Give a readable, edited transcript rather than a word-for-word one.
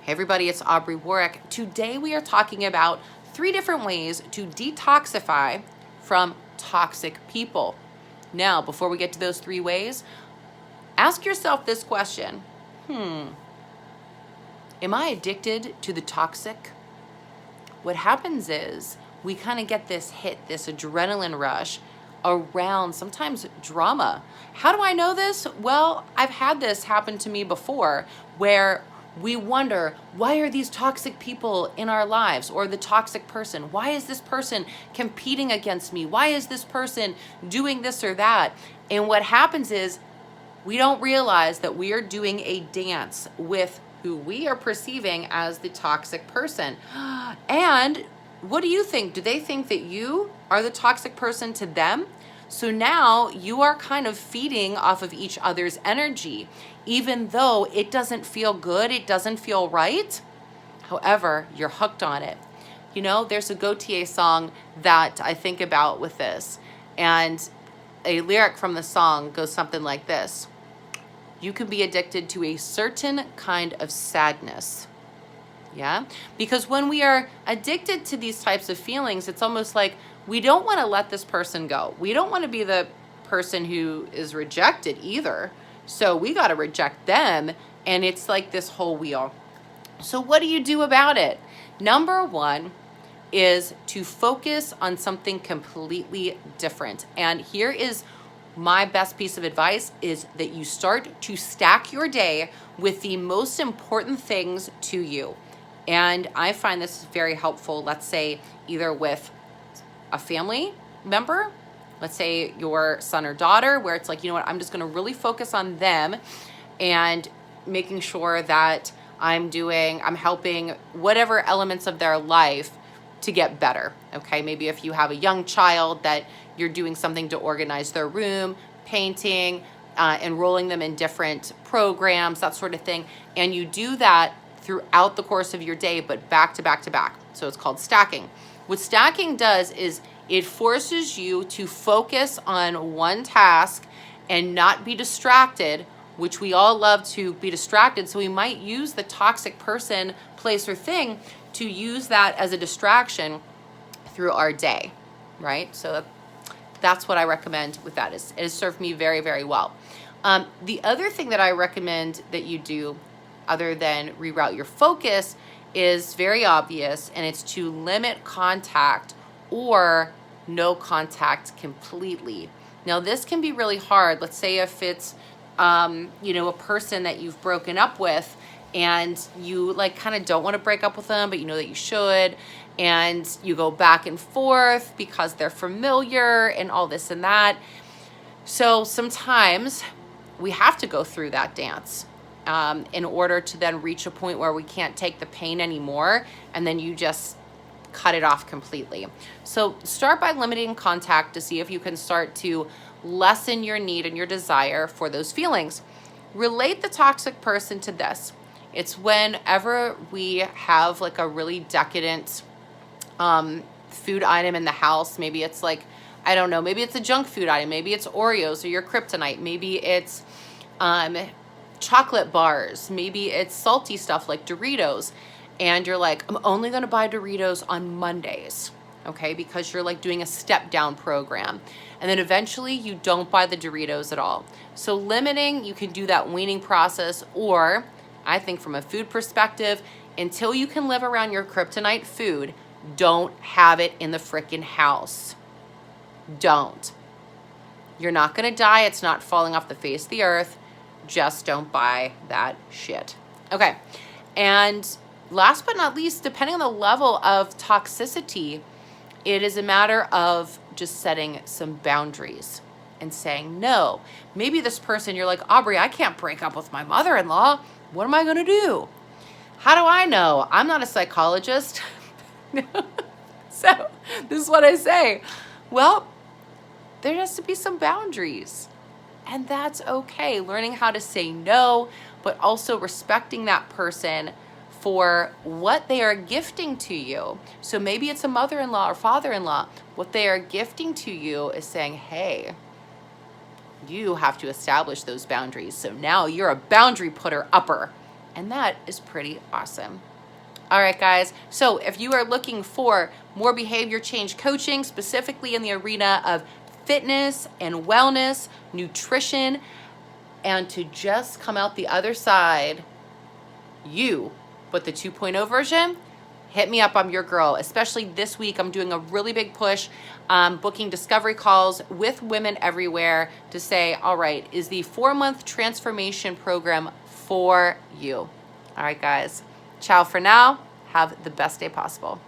Hey everybody, it's Aubrey Warwick. Today we are talking about 3 different ways to detoxify from toxic people. Now, before we get to those 3 ways, ask yourself this question. Am I addicted to the toxic? What happens is we kind of get this hit, this adrenaline rush around sometimes drama. How do I know this? Well, I've had this happen to me before where we wonder, why are these toxic people in our lives, or the toxic person? Why is this person competing against me? Why is this person doing this or that? And what happens is we don't realize that we are doing a dance with who we are perceiving as the toxic person. And what do you think? Do they think that you are the toxic person to them? So now you are kind of feeding off of each other's energy, even though it doesn't feel good, it doesn't feel right. However, you're hooked on it. You know, there's a Gautier song that I think about with this, and a lyric from the song goes something like this. You can be addicted to a certain kind of sadness. Yeah? Because when we are addicted to these types of feelings, it's almost like we don't want to let this person go. We don't want to be the person who is rejected either. So we got to reject them. And it's like this whole wheel. So what do you do about it? Number 1 is to focus on something completely different. And here is my best piece of advice, is that you start to stack your day with the most important things to you. And I find this very helpful, let's say either with a family member, let's say your son or daughter, where it's like, you know what, I'm just going to really focus on them and making sure that I'm helping whatever elements of their life to get better. Okay, maybe if you have a young child, that you're doing something to organize their room, painting, enrolling them in different programs, that sort of thing. And you do that throughout the course of your day, but back to back to back. So it's called stacking. What stacking does is it forces you to focus on one task and not be distracted, which we all love to be distracted. So we might use the toxic person, place, or thing to use that as a distraction through our day, right? So that's what I recommend with that. It has served me very, very well. The other thing that I recommend that you do, other than reroute your focus, is very obvious, and it's to limit contact or no contact completely. Now, this can be really hard. Let's say if it's, a person that you've broken up with, and you kind of don't want to break up with them, but you know that you should, and you go back and forth because they're familiar and all this and that. So sometimes we have to go through that dance in order to then reach a point where we can't take the pain anymore, and then you just cut it off completely. So start by limiting contact to see if you can start to lessen your need and your desire for those feelings. Relate the toxic person to this. It's whenever we have a really decadent food item in the house. Maybe it's I don't know, maybe it's a junk food item. Maybe it's Oreos or your kryptonite. Maybe it's chocolate bars. Maybe it's salty stuff like Doritos. And you're like, I'm only going to buy Doritos on Mondays. Okay, because you're doing a step down program. And then eventually you don't buy the Doritos at all. So limiting, you can do that weaning process, or I think from a food perspective, until you can live around your kryptonite food, don't have it in the frickin' house. Don't. You're not going to die. It's not falling off the face of the earth. Just don't buy that shit. Okay. And last but not least, depending on the level of toxicity, it is a matter of just setting some boundaries and saying no. Maybe this person, you're like, Aubrey, I can't break up with my mother-in-law. What am I going to do? How do I know? I'm not a psychologist. So this is what I say. Well, there has to be some boundaries. And that's okay. Learning how to say no, but also respecting that person for what they are gifting to you. So maybe it's a mother-in-law or father-in-law. What they are gifting to you is saying, hey, you have to establish those boundaries. So now you're a boundary putter upper. And that is pretty awesome. All right, guys. So if you are looking for more behavior change coaching, specifically in the arena of fitness and wellness, nutrition, and to just come out the other side, but the 2.0 version, hit me up. I'm your girl. Especially this week, I'm doing a really big push, booking discovery calls with women everywhere to say, all right, is the 4-month transformation program for you? All right, guys. Ciao for now. Have the best day possible.